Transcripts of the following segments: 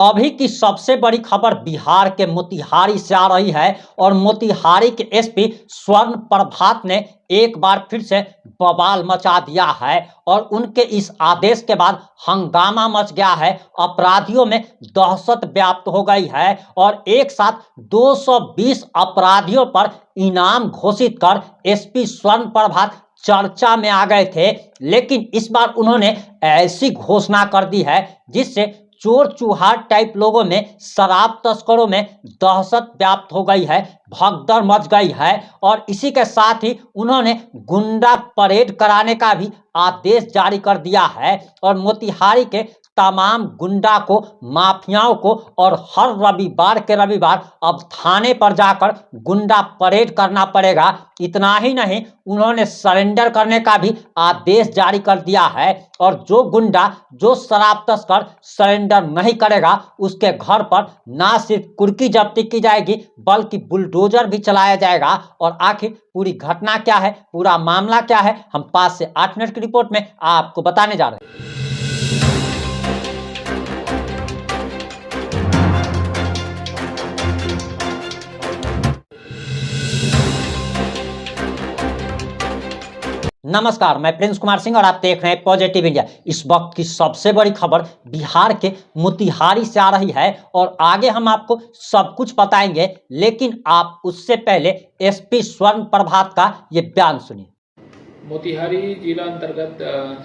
अभी की सबसे बड़ी खबर बिहार के मोतिहारी से आ रही है और मोतिहारी के एसपी स्वर्ण प्रभात ने एक बार फिर से बवाल मचा दिया है और उनके इस आदेश के बाद हंगामा मच गया है। अपराधियों में दहशत व्याप्त हो गई है और एक साथ 220 अपराधियों पर इनाम घोषित कर एसपी स्वर्ण प्रभात चर्चा में आ गए थे। लेकिन इस बार उन्होंने ऐसी घोषणा कर दी है जिससे चोर चुहार टाइप लोगों में, शराब तस्करों में दहशत व्याप्त हो गई है, भगदड़ मच गई है। और इसी के साथ ही उन्होंने गुंडा परेड कराने का भी आदेश जारी कर दिया है और मोतिहारी के तमाम गुंडा को, माफियाओं को और हर रविवार के रविवार अब थाने पर जाकर गुंडा परेड करना पड़ेगा। इतना ही नहीं, उन्होंने सरेंडर करने का भी आदेश जारी कर दिया है और जो गुंडा, जो शराब तस्कर सरेंडर नहीं करेगा उसके घर पर ना सिर्फ कुर्की जब्ती की जाएगी बल्कि बुलडोजर भी चलाया जाएगा। और आखिर पूरी घटना क्या है, पूरा मामला क्या है, हम 5 से 8 मिनट की रिपोर्ट में आपको बताने जा रहे हैं। नमस्कार, मैं प्रिंस कुमार सिंह और आप देख रहे हैं पॉजिटिव इंडिया। इस वक्त की सबसे बड़ी खबर बिहार के मोतिहारी से आ रही है और आगे हम आपको सब कुछ बताएंगे, लेकिन आप उससे पहले एसपी स्वर्ण प्रभात का ये बयान सुनिए। मोतिहारी जिला अंतर्गत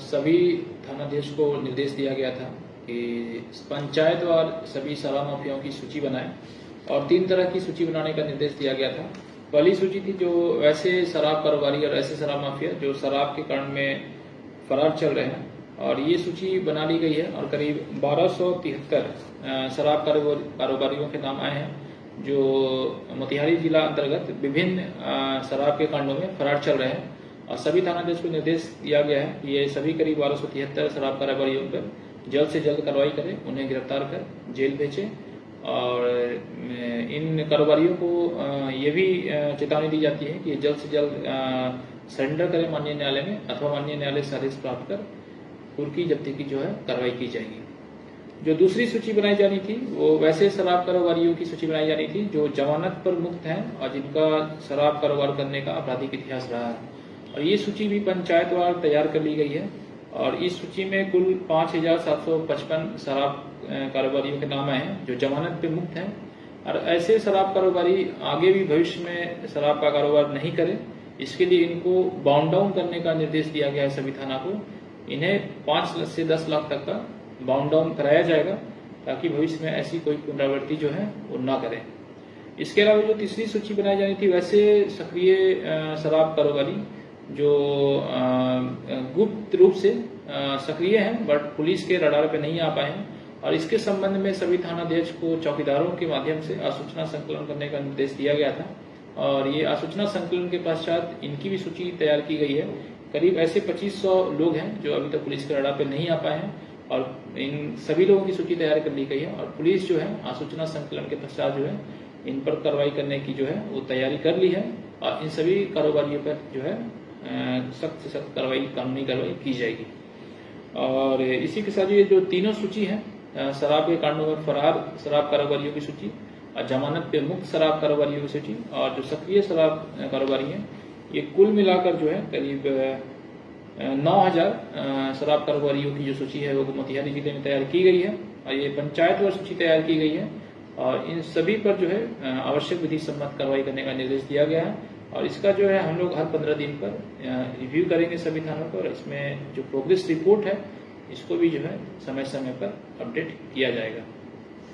सभी थानाधीश को निर्देश दिया गया था कि पंचायतवार सभी शराब माफियाओं की सूची बनाएं और 3 तरह की सूची बनाने का निर्देश दिया गया था। पहली सूची थी जो वैसे शराब कारोबारी और ऐसे शराब माफिया जो शराब के कारण में फरार चल रहे हैं, और ये सूची बना ली गई है और करीब 1273 शराब कारोबारियों के नाम आए हैं जो मोतिहारी जिला अंतर्गत विभिन्न शराब के कांडों में फरार चल रहे हैं। और सभी थानाधीश को निर्देश दिया गया है कि ये सभी करीब 1273 शराब कारोबारियों पर जल्द से जल्द कार्रवाई करें, उन्हें गिरफ्तार कर जेल भेजें। और इन कारोबारियों को ये भी चेतावनी दी जाती है कि जल्द से जल्द सरेंडर करें माननीय न्यायालय में, अथवा माननीय न्यायालय से आदेश प्राप्त कर कुर्की जब्ती की जो है कार्रवाई की जाएगी। जो दूसरी सूची बनाई जानी थी वो वैसे शराब कारोबारियों की सूची बनाई जानी थी जो जमानत पर मुक्त हैं और जिनका शराब कारोबार करने का आपराधिक इतिहास रहा है, और ये सूची भी पंचायतवार तैयार कर ली गई है। और इस सूची में कुल 5755 शराब कारोबारियों के नाम आए हैं जो जमानत पे मुक्त हैं, और ऐसे शराब कारोबारी आगे भी भविष्य में शराब का कारोबार नहीं करें, इसके लिए इनको बाउंड डाउन करने का निर्देश दिया गया है सभी थाना को। इन्हें 5 से 10 लाख तक का बाउंड डाउन कराया जाएगा ताकि भविष्य में ऐसी कोई पुनरावृत्ति जो है वो ना करें। इसके अलावा जो तीसरी सूची बनाई जानी थी वैसे सक्रिय शराब कारोबारी जो गुप्त रूप से सक्रिय हैं बट पुलिस के रडार पे नहीं आ पाए हैं, और इसके संबंध में सभी थानाध्यक्ष को चौकीदारों के माध्यम से आसूचना संकलन करने का निर्देश दिया गया था। और ये आसूचना संकलन के पश्चात इनकी भी सूची तैयार की गई है। करीब ऐसे 2500 लोग हैं जो अभी तक पुलिस के रडार पे नहीं आ पाए हैं, और इन सभी लोगों की सूची तैयार कर ली गई है। और पुलिस जो है आसूचना संकलन के पश्चात जो है इन पर कार्रवाई करने की जो है वो तैयारी कर ली है, और इन सभी कारोबारियों पर जो है सख्त से सख्त कार्रवाई, कानूनी कार्रवाई की जाएगी। और इसी के साथ ये जो तीनों सूची है, शराब के कांडों में फरार शराब कारोबारियों की सूची, और जमानत पे मुक्त शराब कारोबारियों की सूची, और जो सक्रिय शराब कारोबारी हैं, ये कुल मिलाकर जो है करीब 9000 शराब कारोबारियों की जो सूची है वो मोतिहारी जिले में तैयार की गई है, और ये पंचायतवार सूची तैयार की गई है। और इन सभी पर जो है आवश्यक विधि सम्मत कार्रवाई करने का निर्देश दिया गया है, और इसका जो है हम लोग हर 15 दिन पर रिव्यू करेंगे सभी थानों पर। इसमें जो प्रोग्रेस रिपोर्ट है इसको भी जो है समय समय पर अपडेट किया जाएगा।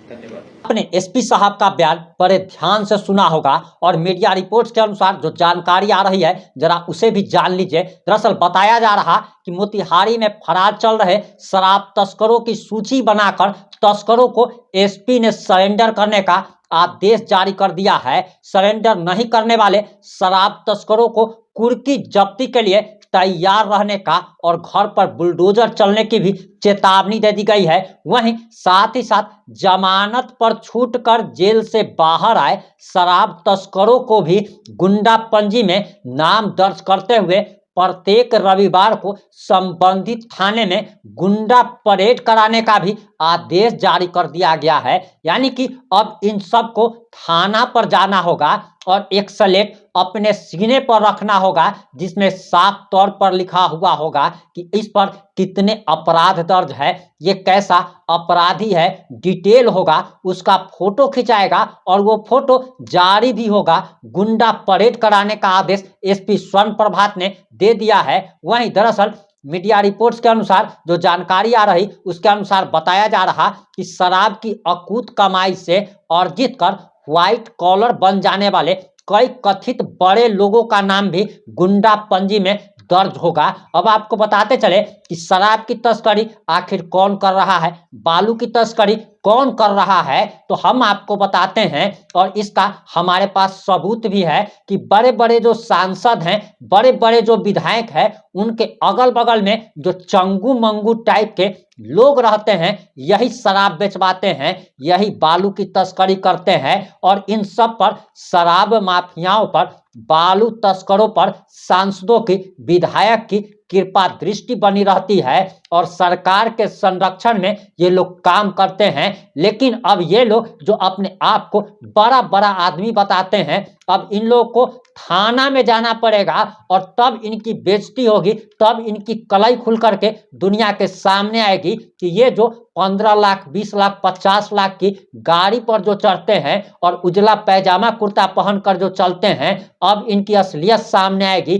धन्यवाद। आपने एसपी साहब का बयान बड़े ध्यान से सुना होगा और मीडिया रिपोर्ट्स के अनुसार जो जानकारी आ रही है जरा उसे भी जान लीजिए। दरअसल बताया जा रहा कि मोतिहारी में फरार चल रहे शराब तस्करों की सूची बनाकर तस्करों को एसपी ने सरेंडर करने का आदेश जारी कर दिया है। सरेंडर नहीं करने वाले शराब तस्करों को कुर्की जब्ती के लिए तैयार रहने का और घर पर बुलडोजर चलने की भी चेतावनी दे दी गई है। वहीं साथ ही साथ जमानत पर छूटकर जेल से बाहर आए शराब तस्करों को भी गुंडा पंजी में नाम दर्ज करते हुए प्रत्येक रविवार को संबंधित थाने में गुंडा परेड कराने का भी आदेश जारी कर दिया गया है। यानी कि अब इन सब को थाना पर जाना होगा और एक स्लेट अपने सीने पर रखना होगा जिसमें साफ तौर पर लिखा हुआ होगा कि इस पर कितने अपराध दर्ज है, ये कैसा अपराधी है, डिटेल होगा, उसका फोटो खिंचाएगा और वो फोटो जारी भी होगा। गुंडा परेड कराने का आदेश एसपी स्वर्ण प्रभात ने दे दिया है। वहीं दरअसल मीडिया रिपोर्ट्स के अनुसार जो जानकारी आ रही उसके अनुसार बताया जा रहा कि शराब की अकूत कमाई से अर्जित कर व्हाइट कॉलर बन जाने वाले कई कथित बड़े लोगों का नाम भी गुंडा पंजी में दर्ज होगा। अब आपको बताते चले कि शराब की तस्करी आखिर कौन कर रहा है, बालू की तस्करी कौन कर रहा है, तो हम आपको बताते हैं और इसका हमारे पास सबूत भी है कि बड़े बड़े जो सांसद हैं, बड़े बड़े जो विधायक हैं, उनके अगल बगल में जो चंगू मंगू टाइप के लोग रहते हैं, यही शराब बेचवाते हैं, यही बालू की तस्करी करते हैं और इन सब पर, शराब माफियाओं पर, बालू तस्करों पर सांसदों की, विधायक की कृपा दृष्टि बनी रहती है और सरकार के संरक्षण में ये लोग काम करते हैं। लेकिन अब ये लोग जो अपने आप को बड़ा बड़ा आदमी बताते हैं, अब इन लोगों को थाना में जाना पड़ेगा और तब इनकी बेइज्जती होगी, तब इनकी कलाई खुल करके दुनिया के सामने आएगी कि ये जो 15 लाख, 20 लाख, 50 लाख की गाड़ी पर जो चढ़ते हैं और उजला पैजामा कुर्ता पहनकर जो चलते हैं, अब इनकी असलियत सामने आएगी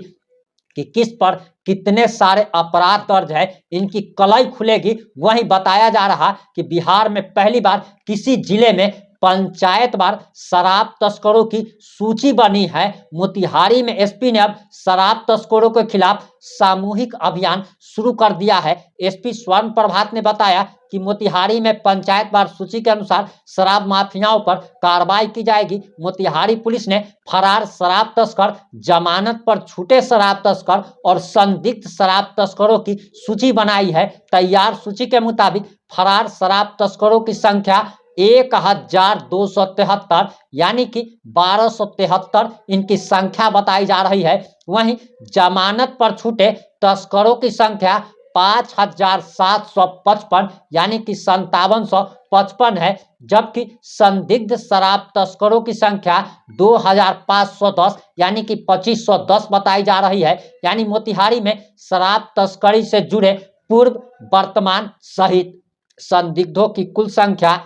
कि किस पर कितने सारे अपराध दर्ज है, इनकी कलाई खुलेगी। वहीं बताया जा रहा कि बिहार में पहली बार किसी जिले में पंचायत बार शराब तस्करों की सूची बनी है। मोतिहारी में एसपी ने अब शराब तस्करों के खिलाफ सामूहिक अभियान शुरू कर दिया है। एसपी स्वर्ण प्रभात ने बताया कि मोतिहारी में पंचायत बार सूची के अनुसार शराब माफियाओं पर कार्रवाई की जाएगी। मोतिहारी पुलिस ने फरार शराब तस्कर, जमानत पर छूटे शराब तस्कर और संदिग्ध शराब तस्करों की सूची बनाई है। तैयार सूची के मुताबिक फरार शराब तस्करों की संख्या 1273, यानी कि 1273 इनकी संख्या बताई जा रही है। वहीं जमानत पर छूटे तस्करों की संख्या 5755, यानी कि 5755 है, जबकि संदिग्ध शराब तस्करों की संख्या 2510, यानी कि 2510 बताई जा रही है। यानी मोतिहारी में शराब तस्करी से जुड़े पूर्व, वर्तमान सहित संदिग्धों की कुल संख्या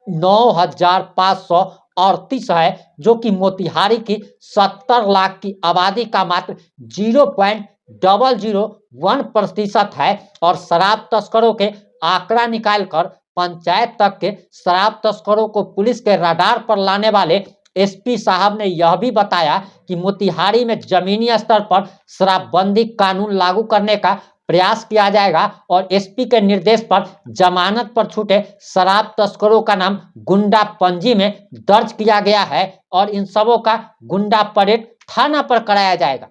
9538 है, जो कि मोतिहारी की 70 लाख की आबादी का मात्र 0.001% है। और शराब तस्करों के आंकड़ा निकालकर पंचायत तक के शराब तस्करों को पुलिस के रडार पर लाने वाले एसपी साहब ने यह भी बताया कि मोतिहारी में जमीनी स्तर पर शराबबंदी कानून लागू करने का प्रयास किया जाएगा और एसपी के निर्देश पर जमानत पर छूटे शराब तस्करों का नाम गुंडा पंजी में दर्ज किया गया है और इन सबों का गुंडा परेड थाना पर कराया जाएगा।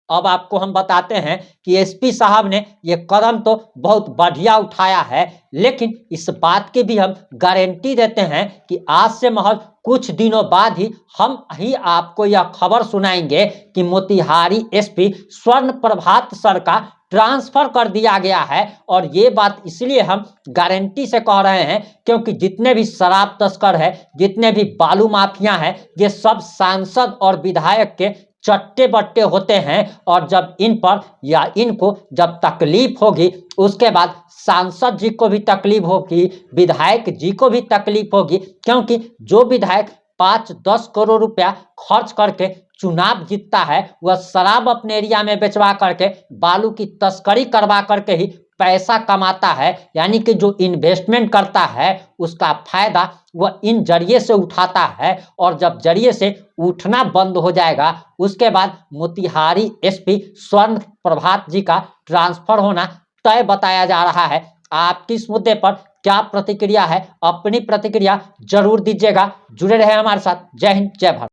अब आपको हम बताते हैं कि एसपी साहब ने ये कदम तो बहुत बढ़िया उठाया है, लेकिन इस बात की भी हम गारंटी देते हैं कि आज से महज कुछ दिनों बाद ही हम आपको यह खबर सुनाएंगे कि मोतिहारी एसपी स्वर्ण प्रभात सर का ट्रांसफर कर दिया गया है। और ये बात इसलिए हम गारंटी से कह रहे हैं क्योंकि जितने भी शराब तस्कर हैं, जितने भी बालू माफिया हैं, ये सब सांसद और विधायक के चट्टे बट्टे होते हैं और जब इन पर या इनको जब तकलीफ होगी, उसके बाद सांसद जी को भी तकलीफ होगी, विधायक जी को भी तकलीफ होगी, क्योंकि जो विधायक 5-10 करोड़ रुपया खर्च करके चुनाव जीतता है, वह शराब अपने एरिया में बेचवा करके, बालू की तस्करी करवा करके ही पैसा कमाता है। यानी कि जो इन्वेस्टमेंट करता है उसका फायदा वह इन जरिए से उठाता है और जब जरिए से उठना बंद हो जाएगा, उसके बाद मोतिहारी एसपी स्वर्ण प्रभात जी का ट्रांसफर होना तय बताया जा रहा है। आपकी इस मुद्दे पर क्या प्रतिक्रिया है? अपनी प्रतिक्रिया जरूर दीजिएगा। जुड़े रहे हमारे साथ। जय हिंद, जय भारत।